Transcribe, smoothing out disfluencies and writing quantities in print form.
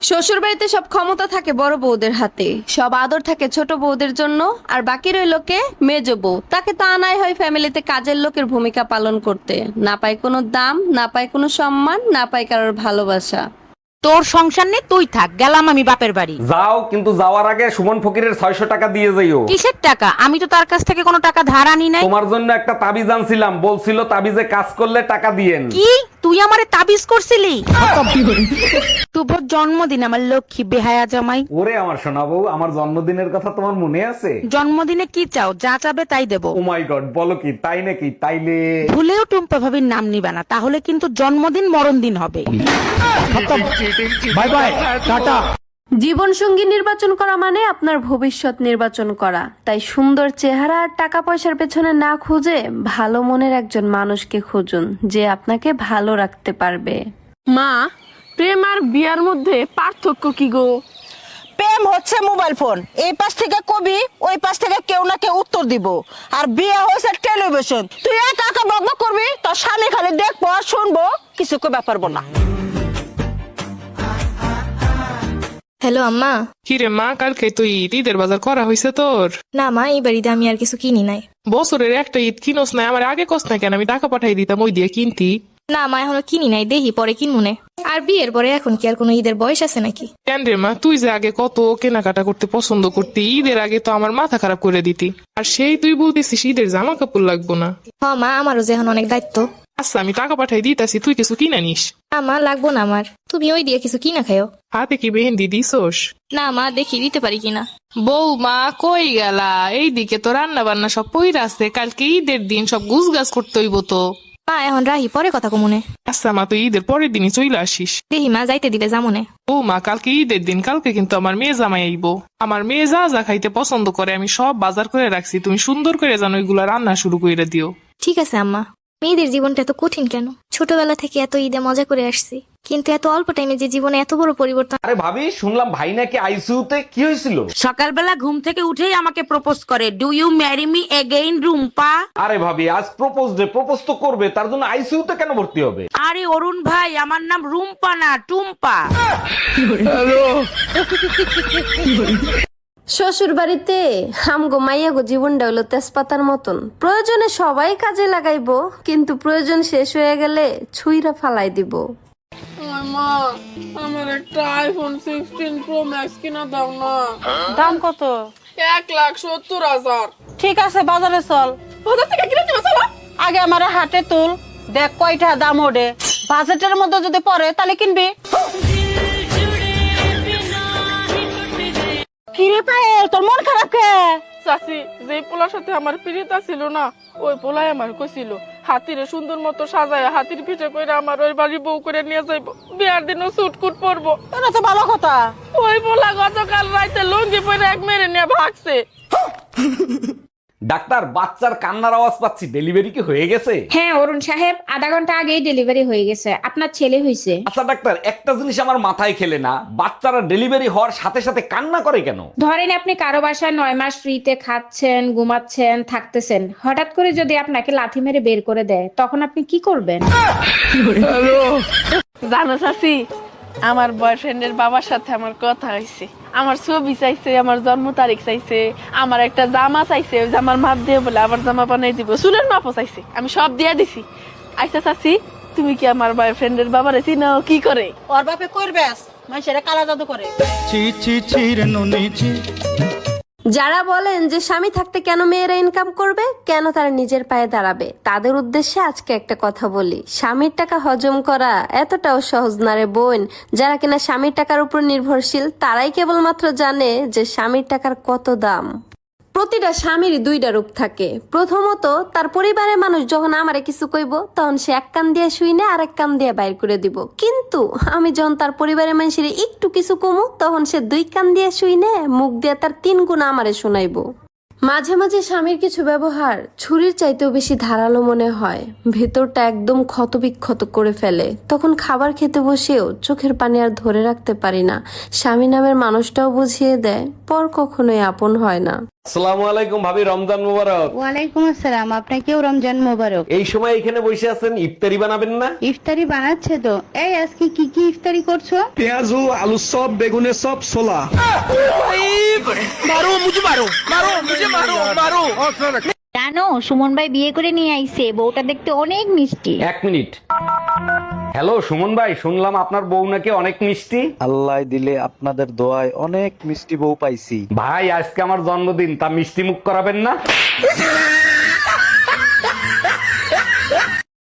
শ্বশুর বাড়িতে সব ক্ষমতা থাকে বড় বউদের হাতে, সব আদর থাকে ছোট বউদের জন্য, আর বাকি রইল কে? মেজ বউ। তাকে তো আনাই হয় ফ্যামিলিতে কাজের লোকের ভূমিকা পালন করতে। না পায় কোনো দাম, না পায় কোনো সম্মান, না পায় কারোর ভালোবাসা। তোর সংসার নেই, তুই থাক, গেলাম আমি বাপের বাড়ি। যাও, কিন্তু যাওয়ার আগে সুমন ফকিরের 600 টাকা দিয়ে যাইও। কিসের টাকা? আমি তো তার কাছ থেকে কোনো টাকা ধার আনি নাই। তোমার জন্য একটা তাবিজ আনছিলাম, বলছিল তাবিজে কাজ করলে টাকা দিয়েন। কি তুই আমারে তাবিজ করছিলি? শুভ জন্মদিন আমার লক্ষ্মী বেহায়া জামাই। ওরে আমার সোনা বউ, আমার জন্মদিনের কথা তোমার মনে আছে? জন্মদিনে কি চাও? যা চাবে তাই দেবো। ও মাই গড, বলো কি তাই নাকি? তাইলে ভুলেও টুম্পা ভাবির নাম নিবা না, তাহলে কিন্তু জন্মদিন মরণ দিন হবে। Bye bye, tata. জীবন সঙ্গী নির্বাচন করা মানে আপনার ভবিষ্যৎ নির্বাচন করা। তাই সুন্দর চেহারা আর টাকা পয়সার পেছনে না খুঁজে ভালো মনের একজন মানুষকে খুঁজুন, যে আপনাকে ভালো রাখতে পারবে। মা, প্রেম আর বিয়ার মধ্যে পার্থক্য কি গো? প্রেম হচ্ছে মোবাইল ফোন, এই পাশ থেকে কবি, ওই পাশ থেকে কেউ না কেউ উত্তর দিব। আর বিয়ে হয়েছে টেলিভিশন, তুই একা একা বকবক করবি, তোর স্বামী খালি দেখবো আর শুনবো, কিছু কই পারবো না। হ্যালো আম্মা। কিরে মা, কালকে তুই ঈদের বাজার করা হয়েছে তোর? না মা, এই বাড়িতে আমি আর কিছু কিনি নাই। বছরের একটা ঈদ কিনোস নাই? আমার আগে কস না কেন? আমি টাকা পাঠাই দিতাম, ওই দিয়ে কিনতি। না মা, এখনো কিনি নাই, দেখি পরে কিনমুনে। আর বিয়ের পরে এখন কি আর কোনো ঈদের বয়স আছে নাকি? কেন রে মা, তুই যে আগে কত কেনাকাটা করতে পছন্দ করতি, ঈদের আগে তো আমার মাথা খারাপ করে দিতি। আর সেই তুই বলতেছিস ঈদের জামা কাপড় লাগবো না? হ মা, আমারও যে এখন অনেক দায়িত্ব। আচ্ছা, আমি টাকা পাঠাই দিতাছি, তুই কিছু কিনে নিস। না মা, লাগবো না আমার, তুমি ওই দিয়ে কিছু কিনা খাও। হাতে কি মেহেন্দি দিছোস? না মা, দেখি দিতে পারি কিনা। বৌমা কই গেলা? এইদিকে তো রান্না বান্না সব পইরা আছে, কালকে ঈদের দিন সব গুছগাছ করতে হইব তো। মা এখন রাহি, পরে কথা কমুনে। আচ্ছা মা, তুই ঈদের পরের দিনই চলে আসিস। দেখি মা, যাইতে দিলে যামুনে। ও মা, কালকে ঈদের দিন, কালকে কিন্তু আমার মেয়ে জামাই আইব। আমার মেয়ে যা যা খাইতে পছন্দ করে আমি সব বাজার করে রাখছি, তুমি সুন্দর করে জানো ওইগুলা রান্না শুরু করে দিও। ঠিক আছে আম্মা। মেয়েদের জীবনটা এত কঠিন কেন? ছোটবেলা থেকে এত ঈদে মজা করে আসছি, কিন্তু এত অল্প টাইমে যে জীবনে এত বড় পরিবর্তন। আরে ভাবি, শুনলাম ভাই নাকি আইসিইউতে, কি হয়েছিল? সকালবেলা ঘুম থেকে উঠেই আমাকে প্রপোজ করে, do you marry me again Rumpa. আরে ভাবি, আজ প্রপোজ ডে, প্রপোজ তো করবে, তার জন্য আইসিইউতে কেন ভর্তি হবে? আরে অরুণ ভাই, আমার নাম রুম্পা না টুম্পা। শ্বশুর বাড়িতে হামগো মাইয়াগো জীবনটা হলো তেজপাতার মতন, প্রয়োজনে সবাই কাজে লাগাইবো, কিন্তু প্রয়োজন শেষ হয়ে গেলে ছুঁইরা ফালাই দিব। মা, আমার একটা আইফোন 16 প্রো ম্যাক্স কিনা দাও না। দাম কত? 1,70,000। ঠিক আছে, বাজারে চল। বাজার থেকে কিনে দিবে চলো। আগে আমার হাতে তুল, দেখ কয়টা দাম ওঠে। বাজেটের মধ্যে যদি পড়ে তাহলে কিনবি। কিরে পায়েল, তোর মন খারাপ কে? চাচি, যে পোলার সাথে আমার প্রিয়তা ছিল না, ওই পোলাই আমার কইছিল হাতিরে সুন্দর মতো সাজায় হাতির পিঠে কইরা আমার ওই বাড়ি বউ করে নিয়ে যাইবো, বিয়ার দিনও সুটকুট পরবো। এটা তো ভালো কথা। ওই পোলা গতকাল রাইতে লুঙ্গি পরে এক মেরে নিয়ে ভাগছে। ডাক্তার, বাচ্চার কান্নার আওয়াজ পাচ্ছি, ডেলিভারি কি হয়ে গেছে? হ্যাঁ অরুণ সাহেব, আধা ঘন্টা আগেই ডেলিভারি হয়ে গেছে, আপনার ছেলে হয়েছে। আচ্ছা ডাক্তার, একটা জিনিস আমার মাথায় খেলে না, বাচ্চারা ডেলিভারি হওয়ার সাথে সাথে কান্না করে কেন? ধরেন আপনি কারো বাসায় 9 মাস ফ্রিতে খাচ্ছেন, ঘুমাচ্ছেন, থাকতেছেন, হঠাৎ করে যদি আপনাকে লাথি মেরে বের করে দেয়, তখন আপনি কি করবেন? জানো চাচি, আমার বয়ফ্রেন্ডের বাবার সাথে আমার কথা হয়েছে, আমার ছবি চাইছে, আমার জন্ম তারিখ চাইছে, আমার একটা জামা চাইছে, ওই জামার মাপ দিয়ে বলে আবার জামা বানাই দিব, চুলের মাপও চাইছে, আমি সব দিয়ে দিছি। আচ্ছা চাচি, তুমি কি আমার বয়ফ্রেন্ডের বাবারে চিনো? কি করে? ওর বাপে করবেস, মানুষেরা কালা জাদু করে। যারা বলেন যে স্বামী থাকতে কেন মেয়েরা ইনকাম করবে, কেন তারা নিজের পায়ে দাঁড়াবে, তাদের উদ্দেশ্যে আজকে একটা কথা বলি। স্বামীর টাকা হজম করা এতটাও সহজ না রে বোন। যারা কিনা স্বামীর টাকার উপর নির্ভরশীল, তারাই কেবলমাত্র জানে যে স্বামীর টাকার কত দাম। প্রতিটা স্বামীরই দুইটা রূপ থাকে। প্রথমত, তার পরিবারের মানুষ যখন আমারে কিছু কইব, তখন সে এক কান দিয়ে শুইনে আর এক কান দিয়ে বাইর করে দিব। কিন্তু আমি যখন তার পরিবারের মানুষের একটু কিছু কমু, তখন সে 2 কান দিয়ে শুইনে মুখ দিয়ে তার 3 গুণ আমারে শুনাইব। মাঝে মাঝে স্বামীর কিছু ব্যবহার ছুরির চাইতেও বেশি ধারালো মনে হয়, ভেতরটা একদম ক্ষতবিক্ষত করে ফেলে। তখন খাবার খেতে বসেও চোখের পানি আর ধরে রাখতে পারি না। স্বামী নামের মানুষটাও বুঝিয়ে দেয় পর কখনোই আপন হয় না। আসসালামু আলাইকুম ভাবি, রমজান মোবারক। ওয়ালাইকুম আসসালাম, আপনাকেও রমজান মোবারক। এই সময় এখানে বসে আছেন, ইফতারি বানাবেন না? ইফতারি বানাচ্ছে তো। এই আজকে কি কি ইফতারি করছো? পেঁয়াজু, আলু সব, বেগুনের সব, ছোলা। জানো সুমন ভাই বিয়ে করে নিয়ে আইছে, বউটা দেখতে অনেক মিষ্টি। 1 মিনিট। হ্যালো সুমন ভাই, শুনলাম আপনার বউ নাকি অনেক মিষ্টি। আল্লাহ দিলে আপনাদের দোয়ায় অনেক মিষ্টি বউ পাইছি। ভাই আজকে আমার জন্মদিন, তা মিষ্টি মুখ করাবেন না?